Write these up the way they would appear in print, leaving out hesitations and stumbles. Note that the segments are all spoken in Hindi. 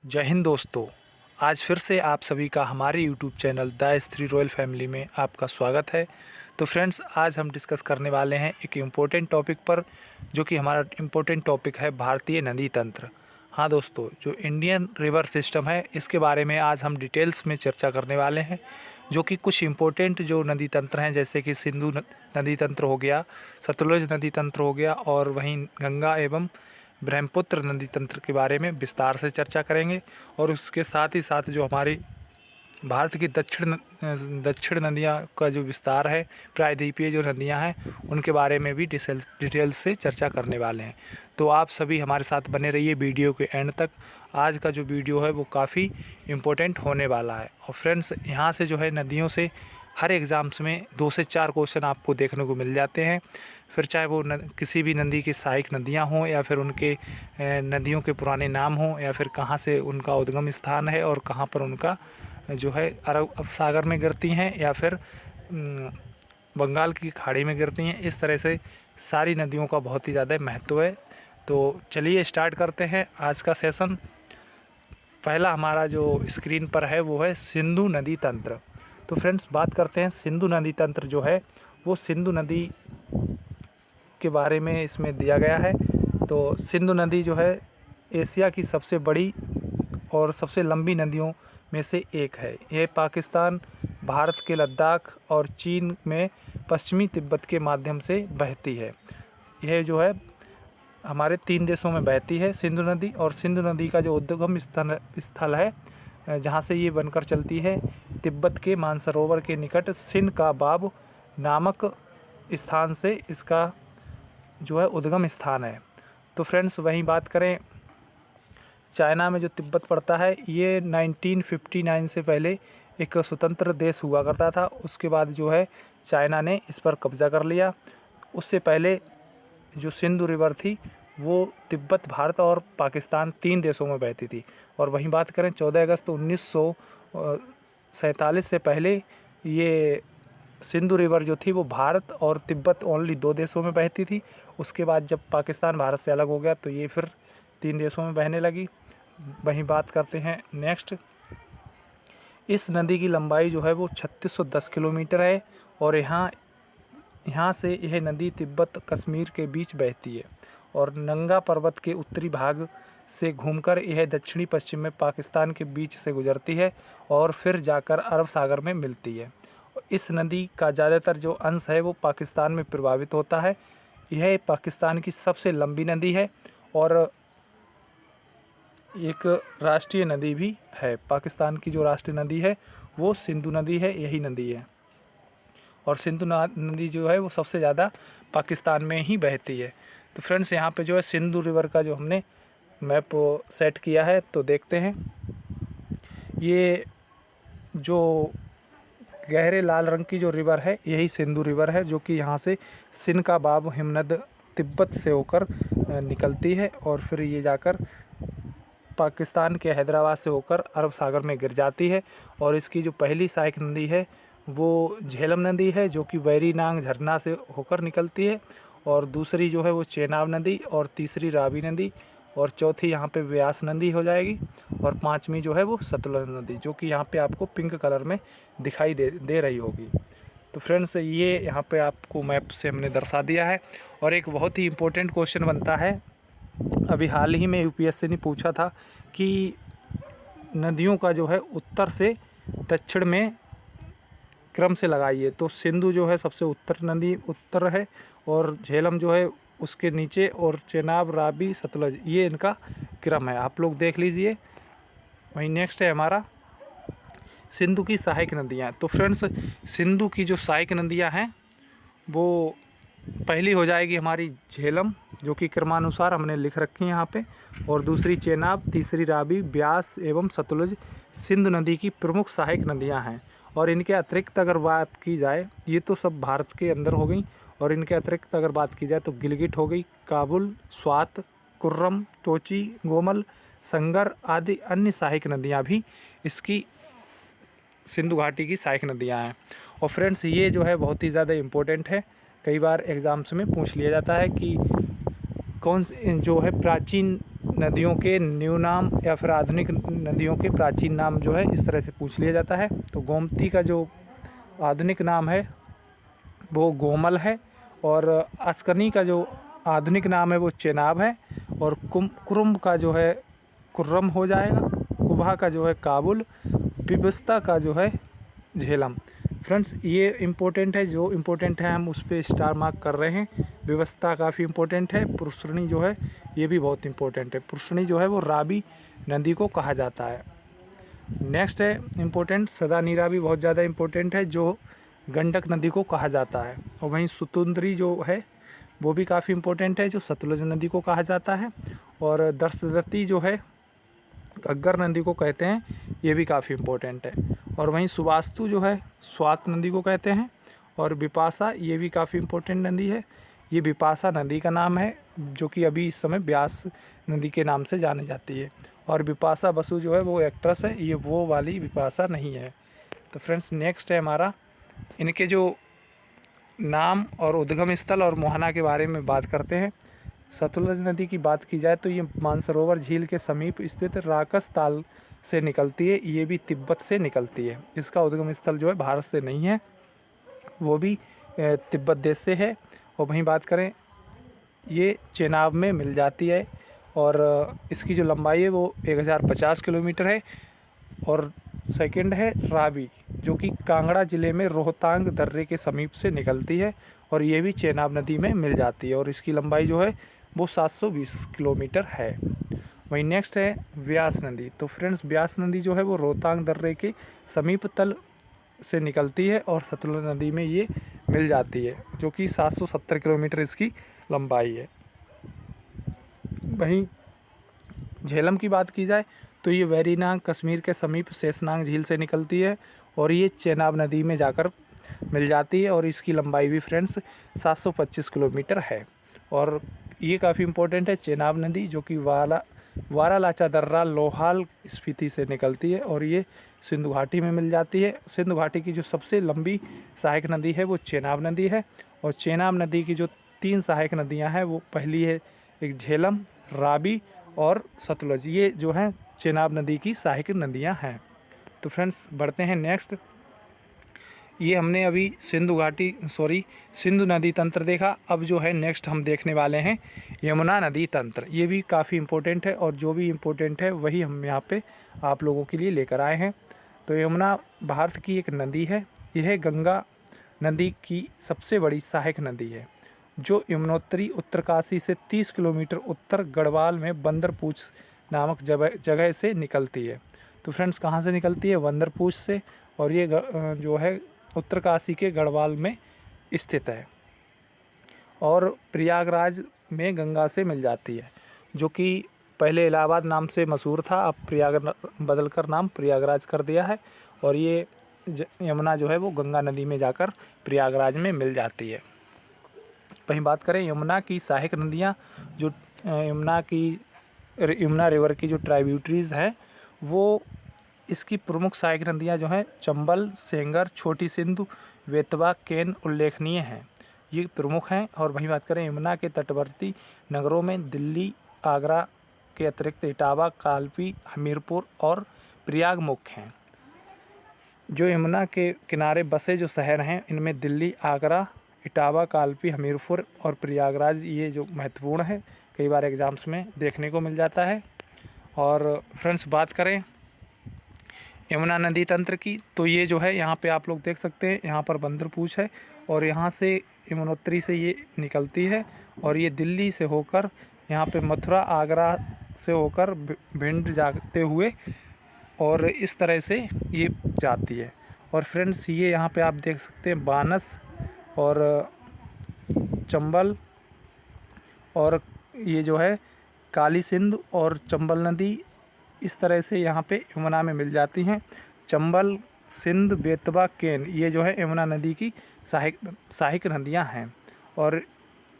जय हिंद दोस्तों। आज फिर से आप सभी का हमारे YouTube channel the S3 royal family में आपका स्वागत है। तो फ्रेंड्स, आज हम डिस्कस करने वाले हैं एक इम्पोर्टेंट टॉपिक पर, जो कि हमारा इम्पोर्टेंट टॉपिक है भारतीय नदी तंत्र। हाँ दोस्तों, जो इंडियन रिवर सिस्टम है इसके बारे में आज हम डिटेल्स में चर्चा करने वाले हैं, जो कि कुछ इम्पोर्टेंट जो नदी तंत्र हैं जैसे कि सिंधु नदी तंत्र हो गया, सतलुज नदी तंत्र हो गया, और वहीं गंगा एवं ब्रह्मपुत्र नदी तंत्र के बारे में विस्तार से चर्चा करेंगे। और उसके साथ ही साथ जो हमारी भारत की दक्षिण नदियाँ का जो विस्तार है, प्रायद्वीपीय जो नदियाँ हैं उनके बारे में भी डिटेल से चर्चा करने वाले हैं। तो आप सभी हमारे साथ बने रहिए वीडियो के एंड तक। आज का जो वीडियो है वो काफ़ी इम्पोर्टेंट होने वाला है। और फ्रेंड्स, यहाँ से जो है नदियों से हर एग्ज़ाम्स में 2 से 4 क्वेश्चन आपको देखने को मिल जाते हैं। फिर चाहे वो किसी भी नदी की सहायक नदियाँ हों, या फिर उनके नदियों के पुराने नाम हों, या फिर कहाँ से उनका उद्गम स्थान है और कहाँ पर उनका जो है अरब सागर में गिरती हैं या फिर बंगाल की खाड़ी में गिरती हैं। इस तरह से सारी नदियों का बहुत ही ज़्यादा महत्व है। तो चलिए स्टार्ट करते हैं आज का सेशन। पहला हमारा जो स्क्रीन पर है वो है सिंधु नदी तंत्र। तो फ्रेंड्स, बात करते हैं सिंधु नदी तंत्र जो है वो सिंधु नदी के बारे में इसमें दिया गया है। तो सिंधु नदी जो है एशिया की सबसे बड़ी और सबसे लंबी नदियों में से एक है। यह पाकिस्तान, भारत के लद्दाख और चीन में पश्चिमी तिब्बत के माध्यम से बहती है। यह जो है हमारे 3 देशों में बहती है सिंधु नदी। और सिंधु नदी का जो उद्गम स्थल है जहाँ से ये बनकर चलती है, तिब्बत के मानसरोवर के निकट सिन-का-बाब नामक स्थान से इसका जो है उद्गम स्थान है। तो फ्रेंड्स, वहीं बात करें चाइना में जो तिब्बत पड़ता है, ये 1959 से पहले एक स्वतंत्र देश हुआ करता था। उसके बाद जो है चाइना ने इस पर कब्ज़ा कर लिया। उससे पहले जो सिंधु रिवर थी वो तिब्बत, भारत और पाकिस्तान 3 देशों में बहती थी। और वहीं बात करें 14 अगस्त 1947 से पहले ये सिंधु रिवर जो थी वो भारत और तिब्बत ओनली 2 देशों में बहती थी। उसके बाद जब पाकिस्तान भारत से अलग हो गया तो ये फिर 3 देशों में बहने लगी। वहीं बात करते हैं नेक्स्ट, इस नदी की लंबाई जो है वो 3610 किलोमीटर है। और यहाँ से यह नदी तिब्बत कश्मीर के बीच बहती है और नंगा पर्वत के उत्तरी भाग से घूमकर यह दक्षिणी पश्चिम में पाकिस्तान के बीच से गुजरती है और फिर जाकर अरब सागर में मिलती है। इस नदी का ज़्यादातर जो अंश है वो पाकिस्तान में प्रभावित होता है। यह पाकिस्तान की सबसे लंबी नदी है और एक राष्ट्रीय नदी भी है। पाकिस्तान की जो राष्ट्रीय नदी है वो सिंधु नदी है, यही नदी है। और सिंधु नदी जो है वो सबसे ज़्यादा पाकिस्तान में ही बहती है। तो फ्रेंड्स, यहाँ पे जो है सिंधु रिवर का जो हमने मैप सेट किया है, तो देखते हैं। ये जो गहरे लाल रंग की जो रिवर है यही सिंधु रिवर है, जो कि यहाँ से सिन-का-बाब हिमनद तिब्बत से होकर निकलती है और फिर ये जाकर पाकिस्तान के हैदराबाद से होकर अरब सागर में गिर जाती है। और इसकी जो पहली सहायक नदी है वो झेलम नदी है, जो कि वैरीनांग झरना से होकर निकलती है। और दूसरी जो है वो चेनाब नदी, और तीसरी रावी नदी, और चौथी यहाँ पे व्यास नदी हो जाएगी, और 5वीं जो है वो सतलुज नदी, जो कि यहाँ पे आपको पिंक कलर में दिखाई दे रही होगी। तो फ्रेंड्स, ये यहाँ पे आपको मैप से हमने दर्शा दिया है। और एक बहुत ही इम्पोर्टेंट क्वेश्चन बनता है, अभी हाल ही में यूपीएससी ने पूछा था कि नदियों का जो है उत्तर से दक्षिण में क्रम से लगाइए। तो सिंधु जो है सबसे उत्तर है, और झेलम जो है उसके नीचे, और चेनाब, रावी, सतलुज, ये इनका क्रम है। आप लोग देख लीजिए। वहीं नेक्स्ट है हमारा सिंधु की सहायक नदियाँ। तो फ्रेंड्स, सिंधु की जो सहायक नदियाँ हैं वो पहली हो जाएगी हमारी झेलम, जो कि क्रमानुसार हमने लिख रखी है यहाँ पे, और दूसरी चेनाब, तीसरी रावी, ब्यास एवं सतलुज सिंधु नदी की प्रमुख सहायक नदियाँ हैं। और इनके अतिरिक्त अगर बात की जाए, ये तो सब भारत के अंदर हो गई, और इनके अतिरिक्त अगर बात की जाए तो गिलगित हो गई, काबुल, स्वात, कुर्रम, टोची, गोमल, संगर आदि अन्य सहायक नदियाँ भी इसकी सिंधु घाटी की सहायक नदियाँ हैं। और फ्रेंड्स, ये जो है बहुत ही ज़्यादा इम्पोर्टेंट है। कई बार एग्ज़ाम्स में पूछ लिया जाता है कि कौन जो है प्राचीन नदियों के न्यू नाम या फिर आधुनिक नदियों के प्राचीन नाम जो है इस तरह से पूछ लिया जाता है। तो गोमती का जो आधुनिक नाम है वो गोमल है, और अस्कनी का जो आधुनिक नाम है वो चेनाब है, और कुरुम का जो है कुर्रम हो जाएगा, कुबा का जो है काबुल, बिबस्ता का जो है झेलम। फ्रेंड्स ये इम्पोर्टेंट है, जो इम्पोर्टेंट है हम उस पर स्टार मार्क कर रहे हैं। व्यवस्था काफ़ी इम्पोर्टेंट है। पुरुषणी जो है ये भी बहुत इम्पोर्टेंट है। पुरुषणी जो है वो रावी नदी को कहा जाता है। नेक्स्ट है इम्पोर्टेंट, सदा नीरा भी बहुत ज़्यादा इम्पोर्टेंट है, जो गंडक नदी को कहा जाता है। और वहीं सुतुंद्री जो है वो भी काफ़ी इम्पोर्टेंट है, जो सतलुज नदी को कहा जाता है। और दर्शदती जो है घग्गर नदी को कहते हैं, ये भी काफ़ी इम्पोर्टेंट है। और वहीं सुवास्तु जो है स्वात नदी को कहते हैं। और बिपाशा ये भी काफ़ी इम्पोर्टेंट नदी है, ये बिपाशा नदी का नाम है, जो कि अभी इस समय ब्यास नदी के नाम से जानी जाती है। और बिपाशा बसु जो है वो एक्ट्रेस है, ये वो वाली बिपाशा नहीं है। तो फ्रेंड्स नेक्स्ट है हमारा, इनके जो नाम और उद्गम स्थल और मोहना के बारे में बात करते हैं। सतलुज नदी की बात की जाए तो ये मानसरोवर झील के समीप स्थित राकस ताल से निकलती है, ये भी तिब्बत से निकलती है। इसका उद्गम स्थल जो है भारत से नहीं है, वो भी तिब्बत देश से है। और वहीं बात करें, ये चेनाब में मिल जाती है, और इसकी जो लंबाई है वो 1050 किलोमीटर है। और सेकंड है रावी, जो कि कांगड़ा ज़िले में रोहतांग दर्रे के समीप से निकलती है, और ये भी चेनाब नदी में मिल जाती है, और इसकी लंबाई जो है वो 720 किलोमीटर है। वहीं नेक्स्ट है व्यास नदी। तो फ्रेंड्स व्यास नदी जो है वो रोहतांग दर्रे के समीप तल से निकलती है, और सतलुज नदी में ये मिल जाती है, जो कि 770 किलोमीटर इसकी लंबाई है। वहीं झेलम की बात की जाए तो ये वेरीनाग कश्मीर के समीप शेषनाग झील से निकलती है, और ये चेनाब नदी में जाकर मिल जाती है, और इसकी लंबाई भी फ्रेंड्स 725 किलोमीटर है। और ये काफ़ी इम्पोर्टेंट है चेनाब नदी, जो कि वारालाचा दर्रा लोहाल स्पीति से निकलती है, और ये सिंधु घाटी में मिल जाती है। सिंधु घाटी की जो सबसे लंबी सहायक नदी है वो चेनाब नदी है, और चेनाब नदी की जो 3 सहायक नदियां हैं वो पहली है एक झेलम, रावी और सतलुज, ये जो हैं चेनाब नदी की सहायक नदियां हैं। तो फ्रेंड्स बढ़ते हैं नेक्स्ट। ये हमने अभी सिंधु नदी तंत्र देखा। अब जो है नेक्स्ट हम देखने वाले हैं यमुना नदी तंत्र। ये भी काफ़ी इम्पोर्टेंट है, और जो भी इम्पोर्टेंट है वही हम यहाँ पे आप लोगों के लिए लेकर आए हैं। तो यमुना भारत की एक नदी है, यह गंगा नदी की सबसे बड़ी सहायक नदी है, जो यमुनोत्री उत्तरकाशी से 30 किलोमीटर उत्तर गढ़वाल में बंदरपूछ नामक जगह से निकलती है। तो फ्रेंड्स कहाँ से निकलती है? बंदरपूछ से, और ये जो है उत्तरकाशी के गढ़वाल में स्थित है, और प्रयागराज में गंगा से मिल जाती है, जो कि पहले इलाहाबाद नाम से मशहूर था, अब बदलकर नाम प्रयागराज कर दिया है। और ये यमुना जो है वो गंगा नदी में जाकर प्रयागराज में मिल जाती है। वहीं बात करें यमुना की सहायक नदियाँ, जो यमुना रिवर की जो ट्राइब्यूटरीज़ हैं, वो इसकी प्रमुख सहायक नदियाँ जो हैं चंबल, सेंगर, छोटी सिंधु, बेतवा, केन उल्लेखनीय हैं, ये प्रमुख हैं। और वहीं बात करें यमुना के तटवर्ती नगरों में दिल्ली, आगरा के अतिरिक्त इटावा, कालपी, हमीरपुर और प्रयाग मुख्य हैं। जो यमुना के किनारे बसे जो शहर हैं, इनमें दिल्ली, आगरा, इटावा, कालपी, हमीरपुर और प्रयागराज ये जो महत्वपूर्ण है, कई बार एग्ज़ाम्स में देखने को मिल जाता है। और फ्रेंड्स बात करें यमुना नदी तंत्र की, तो ये जो है यहाँ पे आप लोग देख सकते हैं, यहाँ पर बंदरपूछ है, और यहाँ से यमुनोत्री से ये निकलती है, और ये दिल्ली से होकर यहाँ पे मथुरा, आगरा से होकर भिंड जाते हुए और इस तरह से ये जाती है। और फ्रेंड्स ये यहाँ पे आप देख सकते हैं बानस और चंबल, और ये जो है काली सिंध और चंबल नदी इस तरह से यहाँ पे यमुना में मिल जाती हैं। चंबल, सिंध, बेतवा, केन ये जो है यमुना नदी की सहायक नदियाँ हैं, और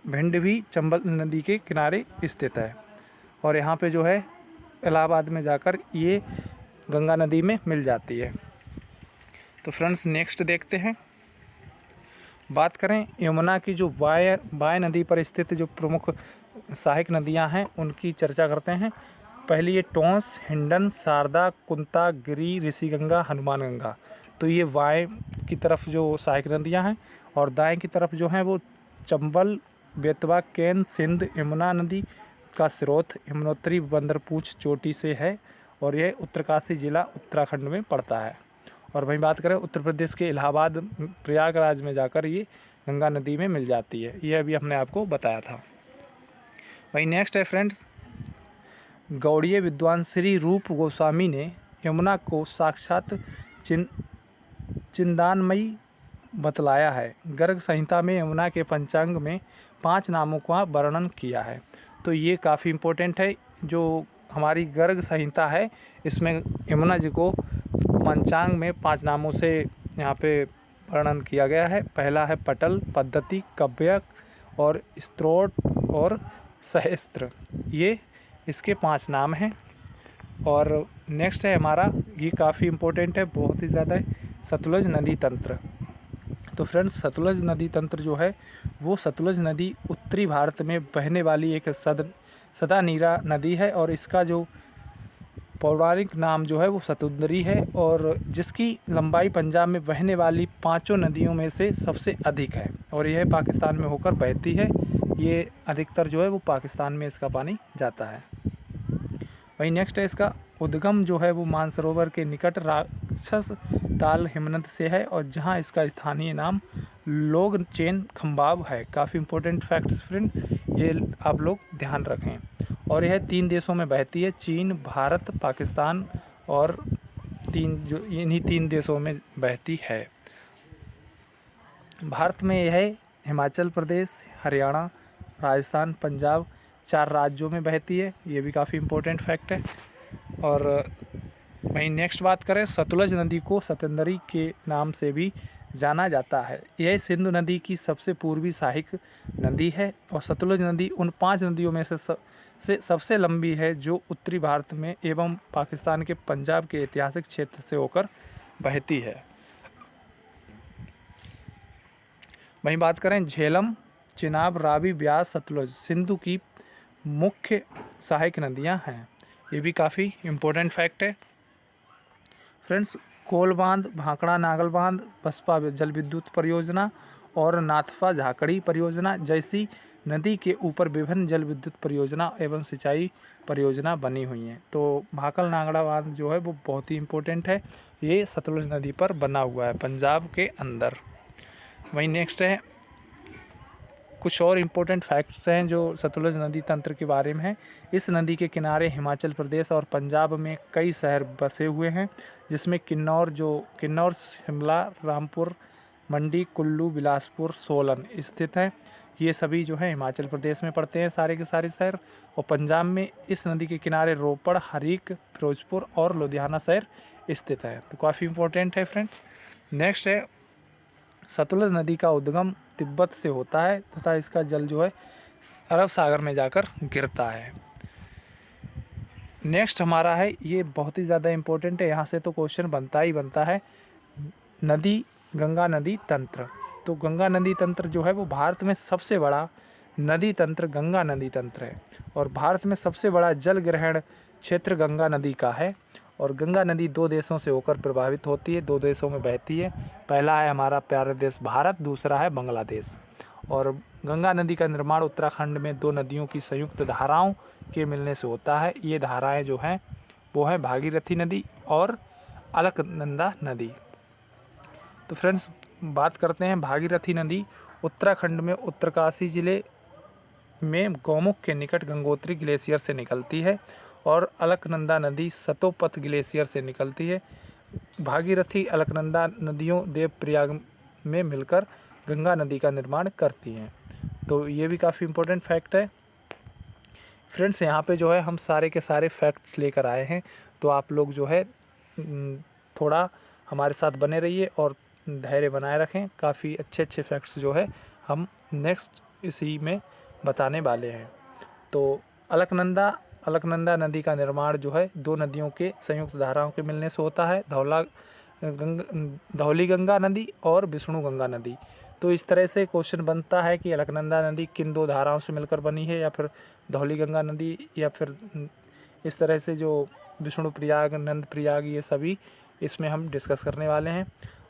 भिंड भी चंबल नदी के किनारे स्थित है, और यहाँ पे जो है इलाहाबाद में जाकर ये गंगा नदी में मिल जाती है। तो फ्रेंड्स नेक्स्ट देखते हैं, बात करें यमुना की जो वाय नदी पर स्थित जो प्रमुख सहायक नदियां हैं उनकी चर्चा करते हैं। पहली है टोंस, हिंडन, शारदा, कुंता, गिरी, ऋषिगंगा, हनुमानगंगा। तो ये बाएं की तरफ जो सहायक नदियां हैं, और दाएं की तरफ जो हैं वो चंबल, बेतवा, केन, सिंध, यमुना नदी का स्रोत यमुनोत्री बंदरपूछ चोटी से है, और यह उत्तरकाशी जिला उत्तराखंड में पड़ता है। और वहीं बात करें उत्तर प्रदेश के इलाहाबाद प्रयागराज में जाकर ये गंगा नदी में मिल जाती है। ये अभी हमने आपको बताया था। वहीं नेक्स्ट है फ्रेंड्स, गौड़ीय विद्वान श्री रूप गोस्वामी ने यमुना को साक्षात चिंतामणि बतलाया है। गर्ग संहिता में यमुना के पंचांग में 5 नामों का वर्णन किया है। तो ये काफ़ी इम्पोर्टेंट है। जो हमारी गर्ग संहिता है इसमें यमुना जी को पंचांग में 5 नामों से यहाँ पे वर्णन किया गया है। पहला है पटल, पद्धति, कव्यक और स्त्रोत और सहस्त्र, ये इसके 5 नाम हैं। और नेक्स्ट है हमारा, ये काफ़ी इम्पोर्टेंट है, बहुत ही ज़्यादा है, सतलुज नदी तंत्र। तो फ्रेंड्स सतलुज नदी तंत्र जो है वो सतलुज नदी उत्तरी भारत में बहने वाली एक सदा नीरा नदी है, और इसका जो पौराणिक नाम जो है वो सतुंदरी है, और जिसकी लंबाई पंजाब में बहने वाली 5 नदियों में से सबसे अधिक है, और यह पाकिस्तान में होकर बहती है। ये अधिकतर जो है वो पाकिस्तान में इसका पानी जाता है। वहीं नेक्स्ट है, इसका उद्गम जो है वो मानसरोवर के निकट राक्षस ताल हिमनद से है, और जहां इसका स्थानीय नाम लोगचेन खंबाब है। काफ़ी इंपॉर्टेंट फैक्ट्स फ्रेंड, ये आप लोग ध्यान रखें। और यह 3 देशों में बहती है, चीन, भारत, पाकिस्तान, और इन्हीं 3 देशों में बहती है। भारत में यह हिमाचल प्रदेश, हरियाणा, राजस्थान, पंजाब 4 राज्यों में बहती है। ये भी काफ़ी इम्पोर्टेंट फैक्ट है। और वहीं नेक्स्ट बात करें, सतलुज नदी को सतंदरी के नाम से भी जाना जाता है। यह सिंधु नदी की सबसे पूर्वी सहायक नदी है, और सतलुज नदी उन 5 नदियों में से सबसे लंबी है जो उत्तरी भारत में एवं पाकिस्तान के पंजाब के ऐतिहासिक क्षेत्र से होकर बहती है। वहीं बात करें, झेलम, चिनाब, रावी, ब्यास, सतलुज सिंधु की मुख्य सहायक नदियां हैं। ये भी काफ़ी इम्पोर्टेंट फैक्ट है फ्रेंड्स। कोल बांध, भाखड़ा नागल बांध, बसपा जल विद्युत परियोजना और नाथपा झाकड़ी परियोजना जैसी नदी के ऊपर विभिन्न जल विद्युत परियोजना एवं सिंचाई परियोजना बनी हुई हैं। तो भाखल नागड़ा बांध जो है वो बहुत ही इम्पोर्टेंट है, ये सतलुज नदी पर बना हुआ है पंजाब के अंदर। वहीं नेक्स्ट है, कुछ और इम्पोर्टेंट फैक्ट्स हैं जो सतलुज नदी तंत्र के बारे में है। इस नदी के किनारे हिमाचल प्रदेश और पंजाब में कई शहर बसे हुए हैं, जिसमें किन्नौर, शिमला, रामपुर, मंडी, कुल्लू, बिलासपुर, सोलन स्थित है। ये सभी जो है हिमाचल प्रदेश में पड़ते हैं सारे के सारे शहर। और पंजाब में इस नदी के किनारे रोपड़, हरीक, फिरोजपुर और लुधियाना शहर स्थित है। तो काफ़ी इम्पोर्टेंट है फ्रेंड्स। नेक्स्ट है, सतलुज नदी का उद्गम तिब्बत से होता है तथा इसका जल जो है अरब सागर में जाकर गिरता है। नेक्स्ट हमारा है, ये बहुत ही ज़्यादा इम्पोर्टेंट है, यहाँ से तो क्वेश्चन बनता ही बनता है, गंगा नदी तंत्र। तो गंगा नदी तंत्र जो है वो भारत में सबसे बड़ा नदी तंत्र गंगा नदी तंत्र है, और भारत में सबसे बड़ा जल ग्रहण क्षेत्र गंगा नदी का है। और गंगा नदी 2 देशों से होकर प्रभावित होती है, 2 देशों में बहती है। पहला है हमारा प्यारा देश भारत, दूसरा है बांग्लादेश। और गंगा नदी का निर्माण उत्तराखंड में 2 नदियों की संयुक्त धाराओं के मिलने से होता है। ये धाराएं जो हैं वो हैं भागीरथी नदी और अलकनंदा नदी। तो फ्रेंड्स बात करते हैं, भागीरथी नदी उत्तराखंड में उत्तरकाशी ज़िले में गौमुख के निकट गंगोत्री ग्लेशियर से निकलती है, और अलकनंदा नदी सतोपथ ग्लेशियर से निकलती है। भागीरथी अलकनंदा नदियों देवप्रयाग में मिलकर गंगा नदी का निर्माण करती हैं। तो ये भी काफ़ी इम्पोर्टेंट फैक्ट है फ्रेंड्स। यहाँ पे जो है हम सारे के सारे फैक्ट्स लेकर आए हैं, तो आप लोग जो है थोड़ा हमारे साथ बने रहिए और धैर्य बनाए रखें। काफ़ी अच्छे फैक्ट्स जो है हम नेक्स्ट इसी में बताने वाले हैं। तो अलकनंदा नदी का निर्माण जो है 2 नदियों के संयुक्त धाराओं के मिलने से होता है, धौली गंगा नदी और विष्णु गंगा नदी। तो इस तरह से क्वेश्चन बनता है कि अलकनंदा नदी किन दो धाराओं से मिलकर बनी है, या फिर धौली गंगा नदी, या फिर इस तरह से जो विष्णु प्रयाग, नंद प्रयाग, ये सभी इसमें हम डिस्कस करने वाले हैं।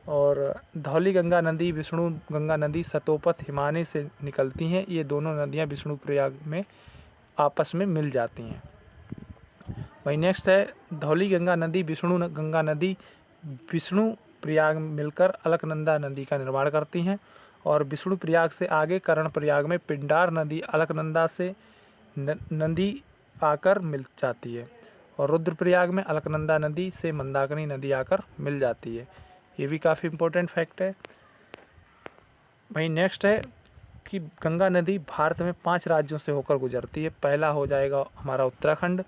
और धौली गंगा नदी, विष्णु गंगा नदी सतोपथ हिमानी से निकलती हैं। ये दोनों नदियाँ विष्णु प्रयाग में आपस में मिल जाती हैं। वही नेक्स्ट है धौली गंगा नदी, विष्णु गंगा नदी विष्णु प्रयाग मिलकर अलकनंदा नदी का निर्माण करती हैं। और विष्णु प्रयाग से आगे कर्ण प्रयाग में पिंडार नदी अलकनंदा से नदी आकर मिल जाती है। और रुद्रप्रयाग में अलकनंदा नदी से मंदाकिनी नदी आकर मिल जाती है। ये भी काफ़ी इम्पोर्टेंट फैक्ट है। वहीं नेक्स्ट है कि गंगा नदी भारत में 5 राज्यों से होकर गुजरती है। पहला हो जाएगा हमारा उत्तराखंड,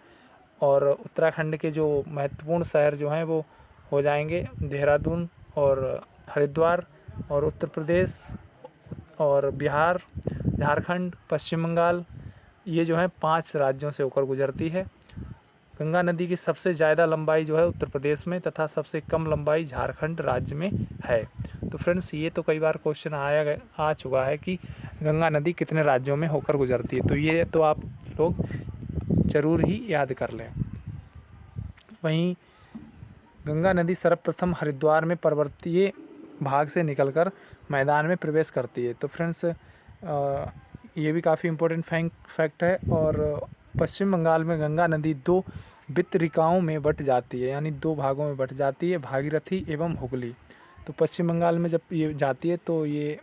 और उत्तराखंड के जो महत्वपूर्ण शहर जो हैं वो हो जाएंगे देहरादून और हरिद्वार, और उत्तर प्रदेश और बिहार, झारखंड, पश्चिम बंगाल, ये जो है 5 राज्यों से होकर गुजरती है। गंगा नदी की सबसे ज़्यादा लंबाई जो है उत्तर प्रदेश में तथा सबसे कम लंबाई झारखंड राज्य में है। तो फ्रेंड्स, ये तो कई बार क्वेश्चन आ चुका है कि गंगा नदी कितने राज्यों में होकर गुजरती है, तो ये तो आप लोग ज़रूर ही याद कर लें। वहीं गंगा नदी सर्वप्रथम हरिद्वार में पर्वतीय भाग से निकलकर मैदान में प्रवेश करती है। तो फ्रेंड्स, ये भी काफ़ी इम्पोर्टेंट फैक्ट है। और पश्चिम बंगाल में गंगा नदी 2 वितरिकाओं में बट जाती है, यानी 2 भागों में बट जाती है, भागीरथी एवं हुगली। तो पश्चिम बंगाल में जब ये जाती है तो ये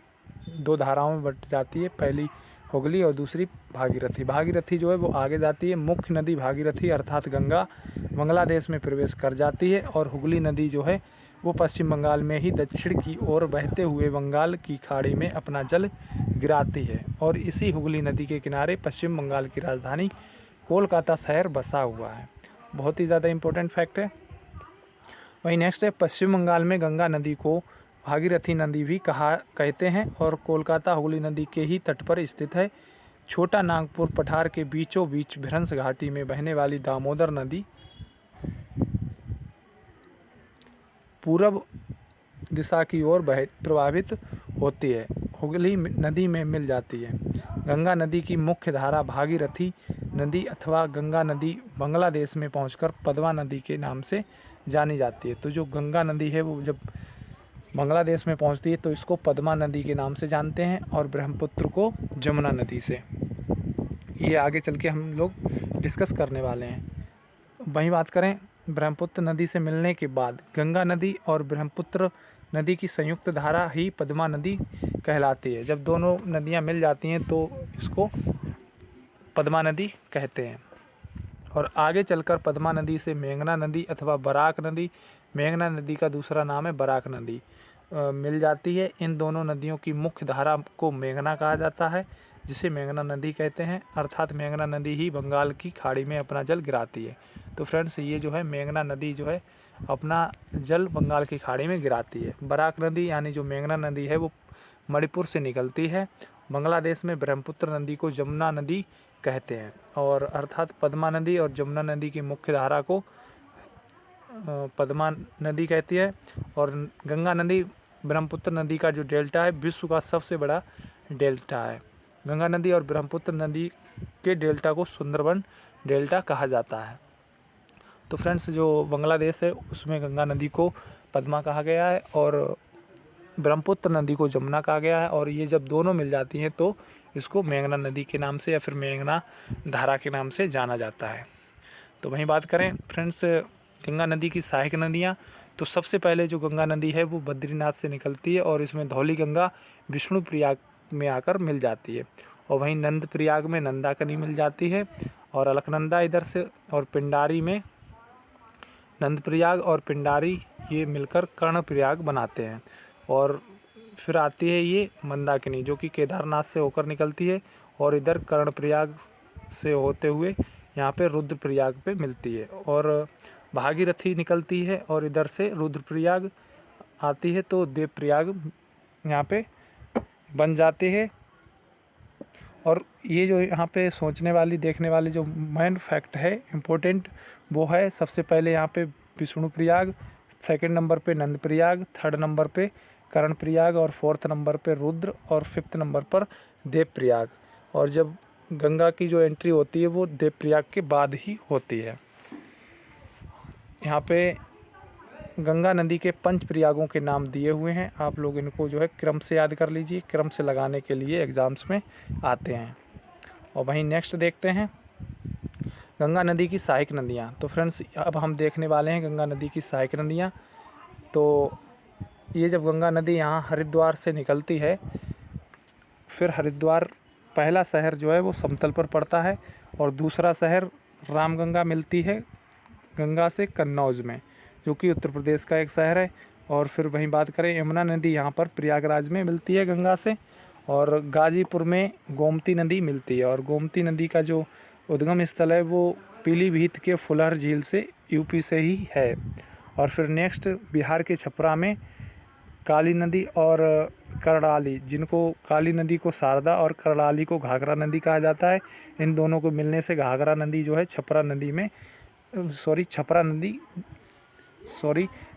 2 धाराओं में बट जाती है, पहली हुगली और दूसरी भागीरथी। भागीरथी जो है वो आगे जाती है। मुख्य नदी भागीरथी अर्थात गंगा बांग्लादेश में प्रवेश कर जाती है, और हुगली नदी जो है वो पश्चिम बंगाल में ही दक्षिण की ओर बहते हुए बंगाल की खाड़ी में अपना जल गिराती है। और इसी हुगली नदी के किनारे पश्चिम बंगाल की राजधानी कोलकाता शहर बसा हुआ है। बहुत ही ज़्यादा इम्पोर्टेंट फैक्ट है। वहीं नेक्स्ट है पश्चिम बंगाल में गंगा नदी को भागीरथी नदी भी कहते हैं, और कोलकाता हुगली नदी के ही तट पर स्थित है। छोटा नागपुर पठार के बीचों बीच भ्रंश घाटी में बहने वाली दामोदर नदी पूर्व दिशा की ओर प्रवाहित होती है, हुगली नदी में मिल जाती है। गंगा नदी की मुख्य धारा भागीरथी नदी अथवा गंगा नदी बांग्लादेश में पहुंचकर पद्मा नदी के नाम से जानी जाती है। तो जो गंगा नदी है वो जब बांग्लादेश में पहुंचती है तो इसको पद्मा नदी के नाम से जानते हैं, और ब्रह्मपुत्र को जमुना नदी से। ये आगे चल के हम लोग डिस्कस करने वाले हैं। वहीं बात करें ब्रह्मपुत्र नदी से मिलने के बाद गंगा नदी और ब्रह्मपुत्र नदी की संयुक्त धारा ही पद्मा नदी कहलाती है। जब दोनों नदियां मिल जाती हैं तो इसको पद्मा नदी कहते हैं। और आगे चलकर पद्मा नदी से मेघना नदी अथवा बराक नदी, मेघना नदी का दूसरा नाम है बराक नदी, मिल जाती है। इन दोनों नदियों की मुख्य धारा को मेघना कहा जाता है, जिसे मेघना नदी कहते हैं। अर्थात मेघना नदी ही बंगाल की खाड़ी में अपना जल गिराती है। तो फ्रेंड्स, ये जो है मेघना नदी जो है अपना जल बंगाल की खाड़ी में गिराती है। बराक नदी यानी जो मेघना नदी है वो मणिपुर से निकलती है। बांग्लादेश में ब्रह्मपुत्र नदी को जमुना नदी कहते हैं, और अर्थात पद्मा नदी और जमुना नदी की मुख्य धारा को पद्मा नदी कहती है। और गंगा नदी ब्रह्मपुत्र नदी का जो डेल्टा है विश्व का सबसे बड़ा डेल्टा है। गंगा नदी और ब्रह्मपुत्र नदी के डेल्टा को सुंदरबन डेल्टा कहा जाता है। तो फ्रेंड्स, जो बांग्लादेश है उसमें गंगा नदी को पद्मा कहा गया है और ब्रह्मपुत्र नदी को जमुना कहा गया है। और ये जब दोनों मिल जाती हैं तो इसको मेघना नदी के नाम से या फिर मेघना धारा के नाम से जाना जाता है। तो वहीं बात करें फ्रेंड्स गंगा नदी की सहायक नदियाँ, तो सबसे पहले जो गंगा नदी है वो बद्रीनाथ से निकलती है, और इसमें धौली गंगा विष्णु प्रयाग में आकर मिल जाती है। और वहीं नंद प्रयाग में नंदाकिनी मिल जाती है, और अलकनंदा इधर से, और पिंडारी में नंद प्रयाग और पिंडारी ये मिलकर कर्ण प्रयाग बनाते हैं। और फिर आती है ये मंदाकिनी जो कि केदारनाथ से होकर निकलती है, और इधर कर्ण प्रयाग से होते हुए यहाँ पे रुद्रप्रयाग पे मिलती है। और भागीरथी निकलती है और इधर से रुद्रप्रयाग आती है, तो देवप्रयाग यहाँ पे बन जाते हैं। और ये जो यहाँ पे सोचने वाली देखने वाली जो मेन फैक्ट है इम्पोर्टेंट, वो है सबसे पहले यहाँ पे विष्णु प्रयाग, सेकंड नंबर पे नंद प्रयाग, थर्ड नंबर पे कर्णप्रयाग, और 4th नंबर पे रुद्र, और 5th नंबर पर देवप्रयाग। और जब गंगा की जो एंट्री होती है वो देवप्रयाग के बाद ही होती है। यहाँ पे गंगा नदी के 5 प्रयागों के नाम दिए हुए हैं, आप लोग इनको जो है क्रम से याद कर लीजिए, क्रम से लगाने के लिए एग्ज़ाम्स में आते हैं। और वहीं नेक्स्ट देखते हैं गंगा नदी की सहायक नदियाँ। तो फ्रेंड्स अब हम देखने वाले हैं गंगा नदी की सहायक नदियाँ। तो ये जब गंगा नदी यहाँ हरिद्वार से निकलती है, फिर हरिद्वार पहला शहर जो है वो समतल पर पड़ता है, और दूसरा शहर रामगंगा मिलती है गंगा से कन्नौज में, जो कि उत्तर प्रदेश का एक शहर है। और फिर वहीं बात करें यमुना नदी यहाँ पर प्रयागराज में मिलती है गंगा से, और गाजीपुर में गोमती नदी मिलती है। और गोमती नदी का जो उद्गम स्थल है वो पीलीभीत के फुलहर झील से यूपी से ही है। और फिर नेक्स्ट बिहार के छपरा में काली नदी और करड़ाली, जिनको काली नदी को शारदा और करड़ाली को घाघरा नदी कहा जाता है, इन दोनों को मिलने से घाघरा नदी जो है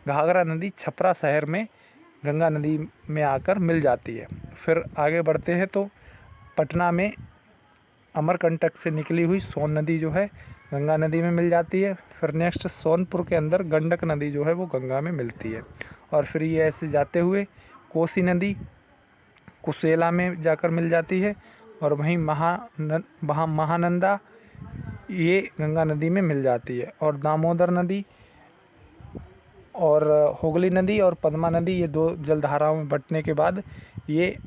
घाघरा नदी छपरा शहर में गंगा नदी में आकर मिल जाती है। फिर आगे बढ़ते हैं तो पटना में अमरकंटक से निकली हुई सोन नदी जो है गंगा नदी में मिल जाती है। फिर नेक्स्ट सोनपुर के अंदर गंडक नदी जो है वो गंगा में मिलती है। और फिर ये ऐसे जाते हुए कोसी नदी कुशेला में जाकर मिल जाती है, और वहीं महानंदा ये गंगा नदी में मिल जाती है। और दामोदर नदी और हुगली नदी और पद्मा नदी, ये 2 जलधाराओं में बंटने के बाद ये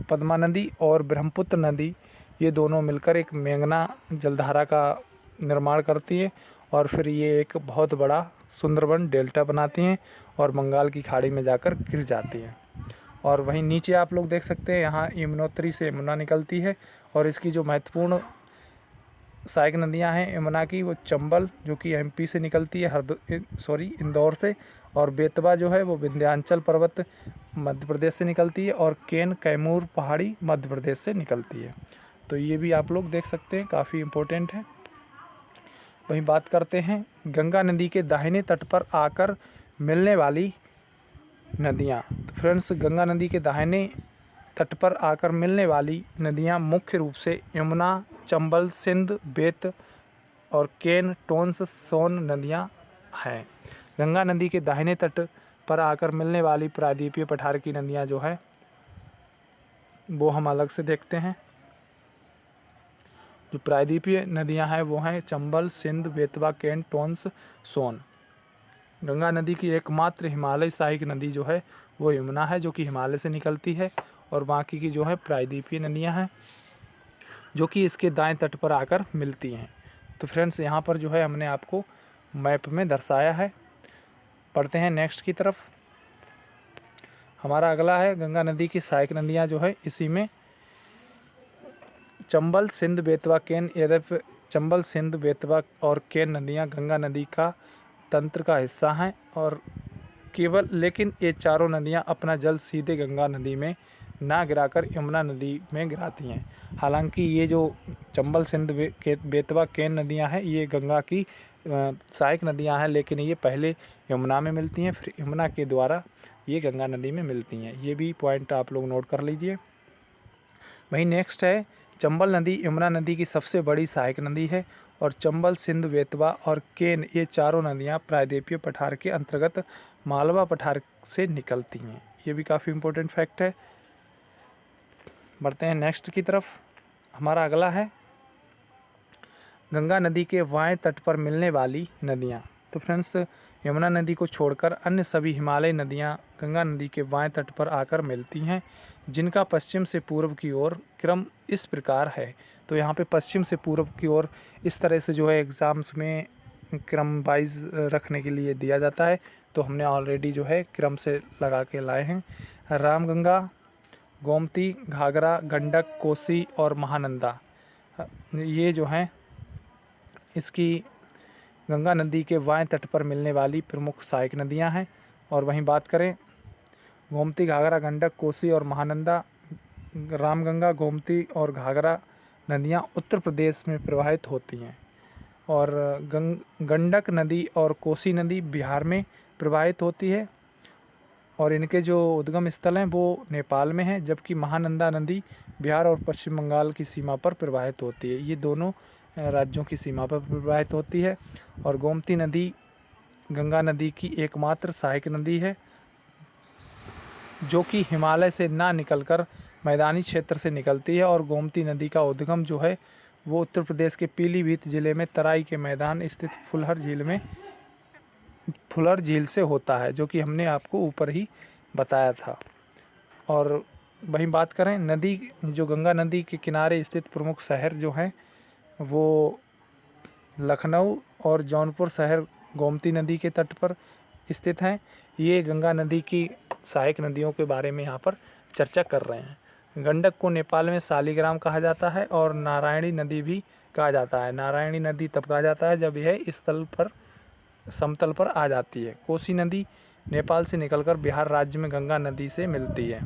पद्मा नदी और ब्रह्मपुत्र नदी, ये दोनों मिलकर एक मेघना जलधारा का निर्माण करती है, और फिर ये एक बहुत बड़ा सुंदरबन डेल्टा बनाती हैं और बंगाल की खाड़ी में जाकर गिर जाती हैं। और वहीं नीचे आप लोग देख सकते हैं यहाँ यमुनोत्री से यमुना निकलती है, और इसकी जो महत्वपूर्ण सहायक नदियाँ हैं यमुना की, वो चंबल जो कि एमपी से निकलती है इंदौर से, और बेतवा जो है वो विंध्याचल पर्वत मध्य प्रदेश से निकलती है, और केन कैमूर पहाड़ी मध्य प्रदेश से निकलती है। तो ये भी आप लोग देख सकते हैं, काफ़ी इम्पोर्टेंट है। वहीं बात करते हैं गंगा नदी के दाहिने तट पर आकर मिलने वाली नदियाँ। तो फ्रेंड्स गंगा नदी के दाहिने तट पर आकर मिलने वाली नदियाँ मुख्य रूप से यमुना, चंबल, सिंध, बेत और केन, टोंस, सोन नदियाँ हैं। गंगा नदी के दाहिने तट पर आकर मिलने वाली प्रायद्वीपीय पठार की नदियाँ जो है वो हम अलग से देखते हैं। जो प्रायद्वीपीय नदियाँ हैं वो हैं चंबल, सिंध, बेतवा, केन, टोंस, सोन। गंगा नदी की एकमात्र हिमालय सहायक नदी जो है वो यमुना है, जो कि हिमालय से निकलती है, और बाकी की जो है प्रायद्वीपीय नदियाँ हैं जो कि इसके दाएं तट पर आकर मिलती हैं। तो फ्रेंड्स यहाँ पर जो है हमने आपको मैप में दर्शाया है। पढ़ते हैं नेक्स्ट की तरफ। हमारा अगला है गंगा नदी की सहायक नदियाँ जो है, इसी में चंबल, सिंध, बेतवा, केन। यद्यपि चंबल, सिंध, बेतवा और केन नदियाँ गंगा नदी का तंत्र का हिस्सा हैं, और लेकिन ये चारों नदियाँ अपना जल सीधे गंगा नदी में ना गिराकर यमुना नदी में गिराती हैं। हालांकि ये जो चंबल, सिंध, बेतवा, केन नदियाँ हैं ये गंगा की सहायक नदियाँ हैं, लेकिन ये पहले यमुना में मिलती हैं, फिर यमुना के द्वारा ये गंगा नदी में मिलती हैं। ये भी पॉइंट आप लोग नोट कर लीजिए। वहीं नेक्स्ट है चंबल नदी यमुना नदी की सबसे बड़ी सहायक नदी है, और चंबल, सिंध, बेतवा और केन ये चारों नदियाँ प्रायद्वीपीय पठार के अंतर्गत मालवा पठार से निकलती हैं। ये भी काफ़ी इम्पोर्टेंट फैक्ट है। बढ़ते हैं नेक्स्ट की तरफ। हमारा अगला है गंगा नदी के बाएं तट पर मिलने वाली नदियाँ। तो फ्रेंड्स यमुना नदी को छोड़कर अन्य सभी हिमालय नदियाँ गंगा नदी के बाएं तट पर आकर मिलती हैं, जिनका पश्चिम से पूर्व की ओर क्रम इस प्रकार है। तो यहाँ पे पश्चिम से पूर्व की ओर इस तरह से जो है एग्ज़ाम्स में क्रम वाइज रखने के लिए दिया जाता है, तो हमने ऑलरेडी जो है क्रम से लगा के लाए हैं। रामगंगा, गोमती, घाघरा, गंडक, कोसी और महानंदा, ये जो हैं इसकी गंगा नदी के बाएं तट पर मिलने वाली प्रमुख सहायक नदियां हैं। और वहीं बात करें गोमती, घाघरा, गंडक, कोसी और महानंदा, रामगंगा, गोमती और घाघरा नदियां उत्तर प्रदेश में प्रवाहित होती हैं। और गंडक नदी और कोसी नदी बिहार में प्रवाहित होती है और इनके जो उद्गम स्थल हैं वो नेपाल में हैं, जबकि महानंदा नदी बिहार और पश्चिम बंगाल की सीमा पर प्रवाहित होती है। ये दोनों राज्यों की सीमा पर प्रवाहित होती है। और गोमती नदी गंगा नदी की एकमात्र सहायक नदी है, जो कि हिमालय से ना निकलकर मैदानी क्षेत्र से निकलती है। और गोमती नदी का उद्गम जो है वो उत्तर प्रदेश के पीलीभीत ज़िले में तराई के मैदान स्थित फुलर झील से होता है, जो कि हमने आपको ऊपर ही बताया था। और वहीं बात करें नदी, जो गंगा नदी के किनारे स्थित प्रमुख शहर जो हैं वो लखनऊ और जौनपुर शहर गोमती नदी के तट पर स्थित हैं। ये गंगा नदी की सहायक नदियों के बारे में यहाँ पर चर्चा कर रहे हैं। गंडक को नेपाल में शालिग्राम कहा जाता है और नारायणी नदी भी कहा जाता है। नारायणी नदी तब कहा जाता है जब यह समतल पर आ जाती है। कोसी नदी नेपाल से निकलकर बिहार राज्य में गंगा नदी से मिलती है।